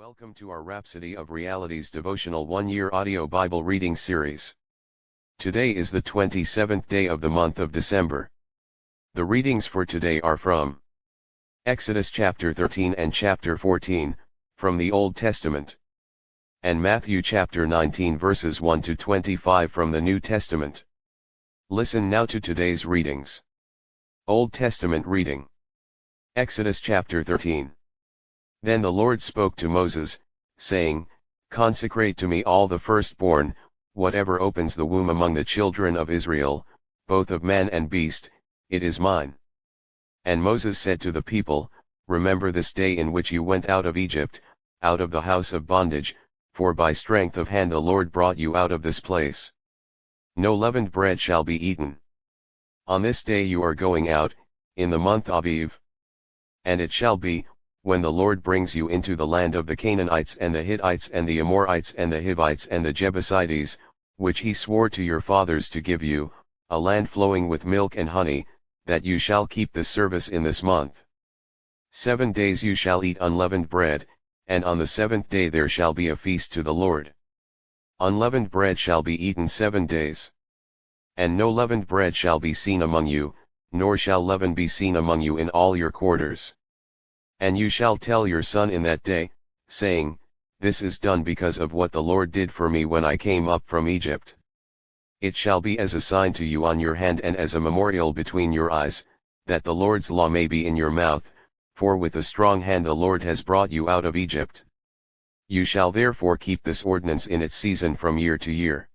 Welcome to our Rhapsody of Realities devotional 1-year audio Bible reading series. Today is the 27th day of the month of December. The readings for today are from Exodus chapter 13 and chapter 14, from the Old Testament, and Matthew chapter 19 verses 1 to 25 from the New Testament. Listen now to today's readings. Old Testament reading. Exodus chapter 13. Then the Lord spoke to Moses, saying, Consecrate to me all the firstborn, whatever opens the womb among the children of Israel, both of man and beast, it is mine. And Moses said to the people, Remember this day in which you went out of Egypt, out of the house of bondage, for by strength of hand the Lord brought you out of this place. No leavened bread shall be eaten. On this day you are going out, in the month Aviv. And it shall be, when the Lord brings you into the land of the Canaanites and the Hittites and the Amorites and the Hivites and the Jebusites, which he swore to your fathers to give you, a land flowing with milk and honey, that you shall keep the service in this month. 7 days you shall eat unleavened bread, and on the 7th day there shall be a feast to the Lord. Unleavened bread shall be eaten 7 days. And no leavened bread shall be seen among you, nor shall leaven be seen among you in all your quarters. And you shall tell your son in that day, saying, This is done because of what the Lord did for me when I came up from Egypt. It shall be as a sign to you on your hand and as a memorial between your eyes, that the Lord's law may be in your mouth, for with a strong hand the Lord has brought you out of Egypt. You shall therefore keep this ordinance in its season from year to year.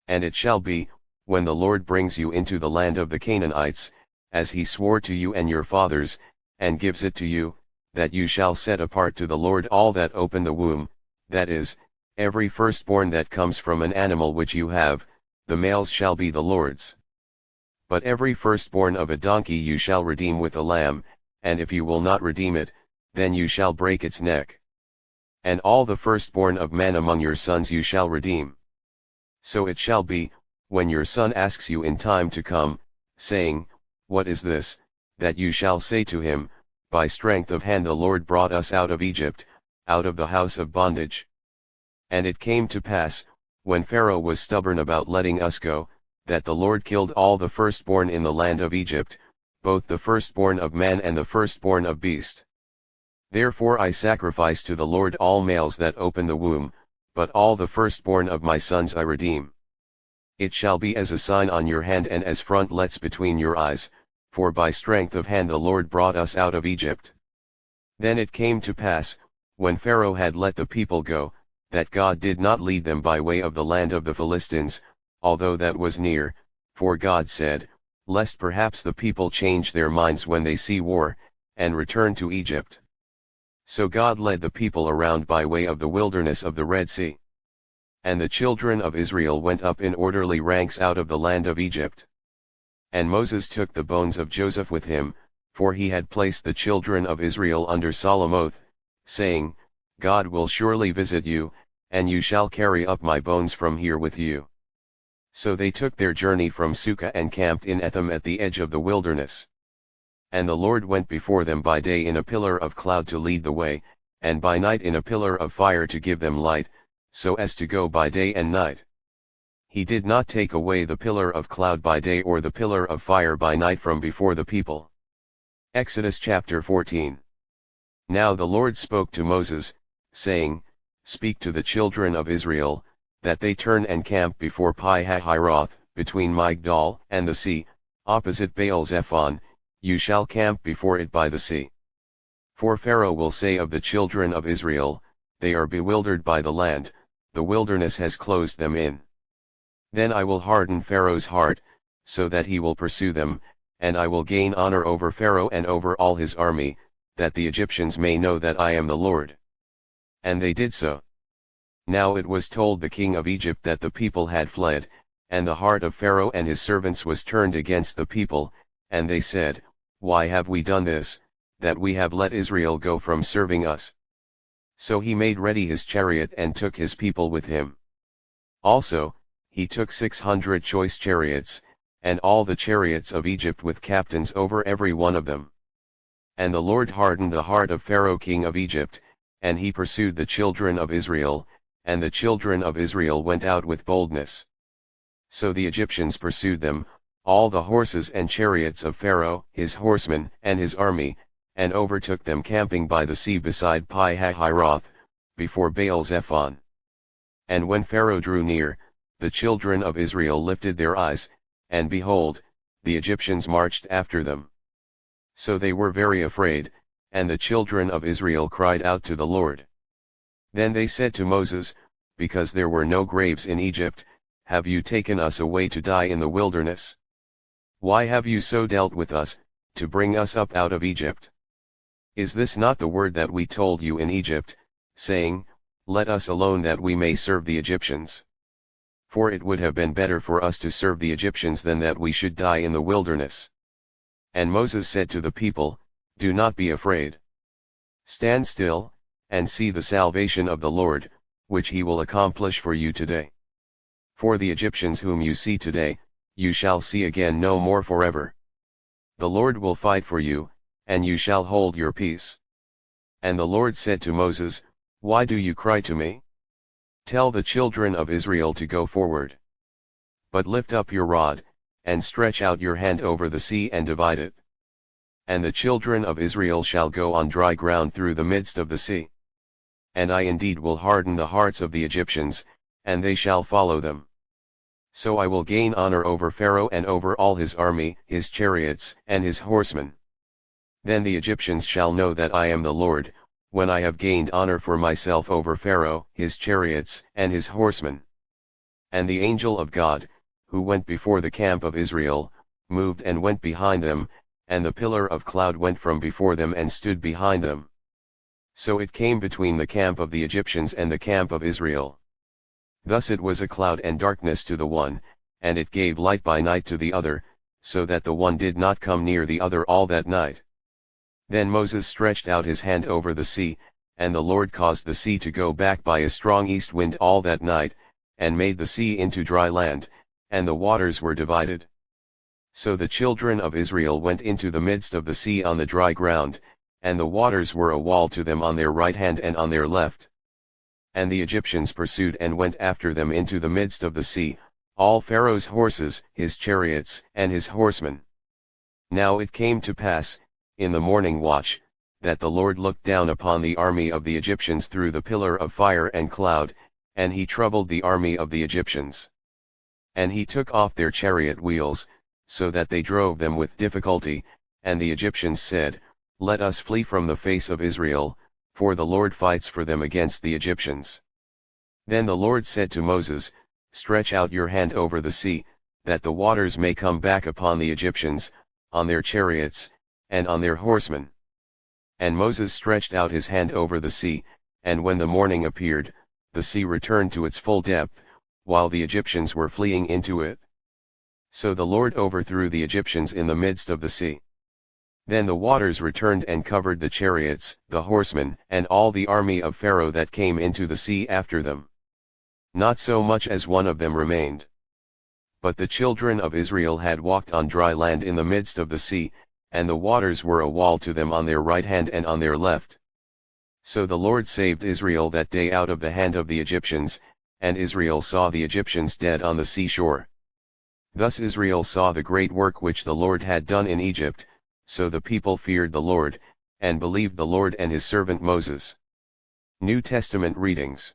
And it shall be, when the Lord brings you into the land of the Canaanites, as he swore to you and your fathers, and gives it to you, that you shall set apart to the Lord all that open the womb, that is, every firstborn that comes from an animal which you have, the males shall be the Lord's. But every firstborn of a donkey you shall redeem with a lamb, and if you will not redeem it, then you shall break its neck. And all the firstborn of man among your sons you shall redeem. So it shall be, when your son asks you in time to come, saying, What is this, that you shall say to him, By strength of hand the Lord brought us out of Egypt, out of the house of bondage. And it came to pass, when Pharaoh was stubborn about letting us go, that the Lord killed all the firstborn in the land of Egypt, both the firstborn of man and the firstborn of beast. Therefore I sacrifice to the Lord all males that open the womb, but all the firstborn of my sons I redeem. It shall be as a sign on your hand and as frontlets between your eyes, for by strength of hand the Lord brought us out of Egypt. Then it came to pass, when Pharaoh had let the people go, that God did not lead them by way of the land of the Philistines, although that was near, for God said, Lest perhaps the people change their minds when they see war, and return to Egypt. So God led the people around by way of the wilderness of the Red Sea. And the children of Israel went up in orderly ranks out of the land of Egypt. And Moses took the bones of Joseph with him, for he had placed the children of Israel under solemn oath, saying, God will surely visit you, and you shall carry up my bones from here with you. So they took their journey from Sukkah and camped in Etham at the edge of the wilderness. And the Lord went before them by day in a pillar of cloud to lead the way, and by night in a pillar of fire to give them light, so as to go by day and night. He did not take away the pillar of cloud by day or the pillar of fire by night from before the people. Exodus chapter 14. Now the Lord spoke to Moses, saying, Speak to the children of Israel, that they turn and camp before Pi-hahiroth, between Migdol and the sea, opposite Baal-zephon, you shall camp before it by the sea. For Pharaoh will say of the children of Israel, They are bewildered by the land, the wilderness has closed them in. Then I will harden Pharaoh's heart, so that he will pursue them, and I will gain honor over Pharaoh and over all his army, that the Egyptians may know that I am the Lord. And they did so. Now it was told the king of Egypt that the people had fled, and the heart of Pharaoh and his servants was turned against the people, and they said, Why have we done this, that we have let Israel go from serving us? So he made ready his chariot and took his people with him. Also, he took 600 choice chariots, and all the chariots of Egypt with captains over every one of them. And the Lord hardened the heart of Pharaoh king of Egypt, and he pursued the children of Israel, and the children of Israel went out with boldness. So the Egyptians pursued them, all the horses and chariots of Pharaoh, his horsemen, and his army, and overtook them camping by the sea beside Pi-hahiroth, before Baal-zephon. And when Pharaoh drew near, the children of Israel lifted their eyes, and behold, the Egyptians marched after them. So they were very afraid, and the children of Israel cried out to the Lord. Then they said to Moses, because there were no graves in Egypt, have you taken us away to die in the wilderness? Why have you so dealt with us, to bring us up out of Egypt? Is this not the word that we told you in Egypt, saying, let us alone that we may serve the Egyptians? For it would have been better for us to serve the Egyptians than that we should die in the wilderness. And Moses said to the people, do not be afraid. Stand still, and see the salvation of the Lord, which he will accomplish for you today. For the Egyptians whom you see today, you shall see again no more forever. The Lord will fight for you, and you shall hold your peace. And the Lord said to Moses, why do you cry to me? Tell the children of Israel to go forward. But lift up your rod, and stretch out your hand over the sea and divide it. And the children of Israel shall go on dry ground through the midst of the sea. And I indeed will harden the hearts of the Egyptians, and they shall follow them. So I will gain honor over Pharaoh and over all his army, his chariots, and his horsemen. Then the Egyptians shall know that I am the Lord, when I have gained honor for myself over Pharaoh, his chariots, and his horsemen. And the angel of God, who went before the camp of Israel, moved and went behind them, and the pillar of cloud went from before them and stood behind them. So it came between the camp of the Egyptians and the camp of Israel. Thus it was a cloud and darkness to the one, and it gave light by night to the other, so that the one did not come near the other all that night. Then Moses stretched out his hand over the sea, and the Lord caused the sea to go back by a strong east wind all that night, and made the sea into dry land, and the waters were divided. So the children of Israel went into the midst of the sea on the dry ground, and the waters were a wall to them on their right hand and on their left. And the Egyptians pursued and went after them into the midst of the sea, all Pharaoh's horses, his chariots, and his horsemen. Now it came to pass, in the morning watch, that the Lord looked down upon the army of the Egyptians through the pillar of fire and cloud, and he troubled the army of the Egyptians. And he took off their chariot wheels, so that they drove them with difficulty, and the Egyptians said, let us flee from the face of Israel, for the Lord fights for them against the Egyptians. Then the Lord said to Moses, stretch out your hand over the sea, that the waters may come back upon the Egyptians, on their chariots, and on their horsemen. And Moses stretched out his hand over the sea, and when the morning appeared, the sea returned to its full depth, while the Egyptians were fleeing into it. So the Lord overthrew the Egyptians in the midst of the sea. Then the waters returned and covered the chariots, the horsemen, and all the army of Pharaoh that came into the sea after them. Not so much as one of them remained. But the children of Israel had walked on dry land in the midst of the sea, and the waters were a wall to them on their right hand and on their left. So the Lord saved Israel that day out of the hand of the Egyptians, and Israel saw the Egyptians dead on the seashore. Thus Israel saw the great work which the Lord had done in Egypt, so the people feared the Lord, and believed the Lord and his servant Moses. New Testament readings.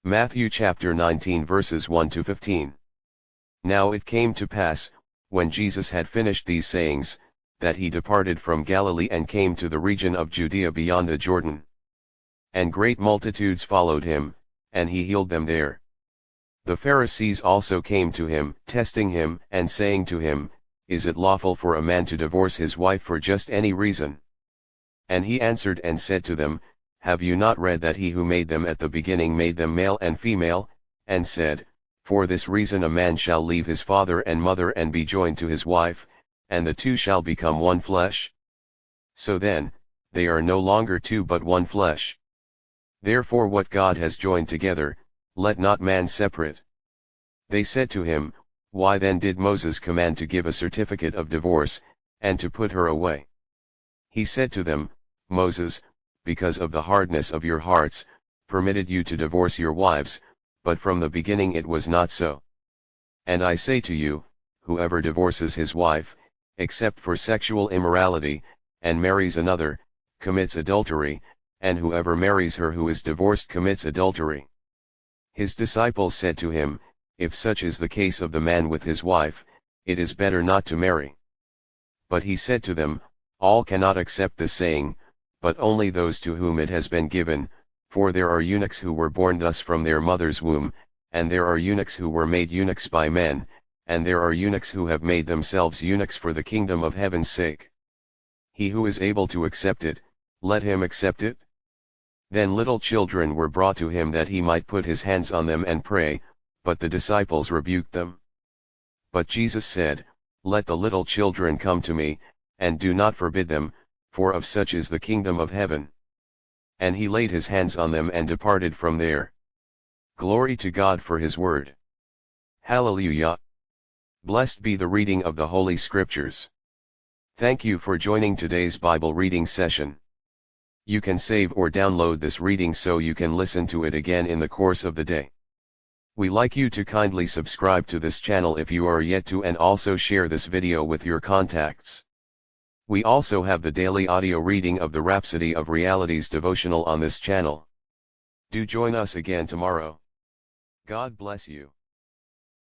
Matthew chapter 19 verses 1 to 15. Now it came to pass, when Jesus had finished these sayings, that he departed from Galilee and came to the region of Judea beyond the Jordan. And great multitudes followed him, and he healed them there. The Pharisees also came to him, testing him, and saying to him, is it lawful for a man to divorce his wife for just any reason? And he answered and said to them, have you not read that he who made them at the beginning made them male and female, and said, for this reason a man shall leave his father and mother and be joined to his wife, and the two shall become one flesh? So then, they are no longer two but one flesh. Therefore what God has joined together, let not man separate. They said to him, why then did Moses command to give a certificate of divorce, and to put her away? He said to them, Moses, because of the hardness of your hearts, permitted you to divorce your wives, but from the beginning it was not so. And I say to you, whoever divorces his wife, except for sexual immorality, and marries another, commits adultery, and whoever marries her who is divorced commits adultery. His disciples said to him, If such is the case of the man with his wife, it is better not to marry. But he said to them, All cannot accept this saying, but only those to whom it has been given, for there are eunuchs who were born thus from their mother's womb, and there are eunuchs who were made eunuchs by men, and there are eunuchs who have made themselves eunuchs for the kingdom of heaven's sake. He who is able to accept it, let him accept it. Then little children were brought to him that he might put his hands on them and pray, but the disciples rebuked them. But Jesus said, Let the little children come to me, and do not forbid them, for of such is the kingdom of heaven. And he laid his hands on them and departed from there. Glory to God for his word. Hallelujah. Blessed be the reading of the Holy Scriptures. Thank you for joining today's Bible reading session. You can save or download this reading so you can listen to it again in the course of the day. We like you to kindly subscribe to this channel if you are yet to, and also share this video with your contacts. We also have the daily audio reading of the Rhapsody of Realities devotional on this channel. Do join us again tomorrow. God bless you.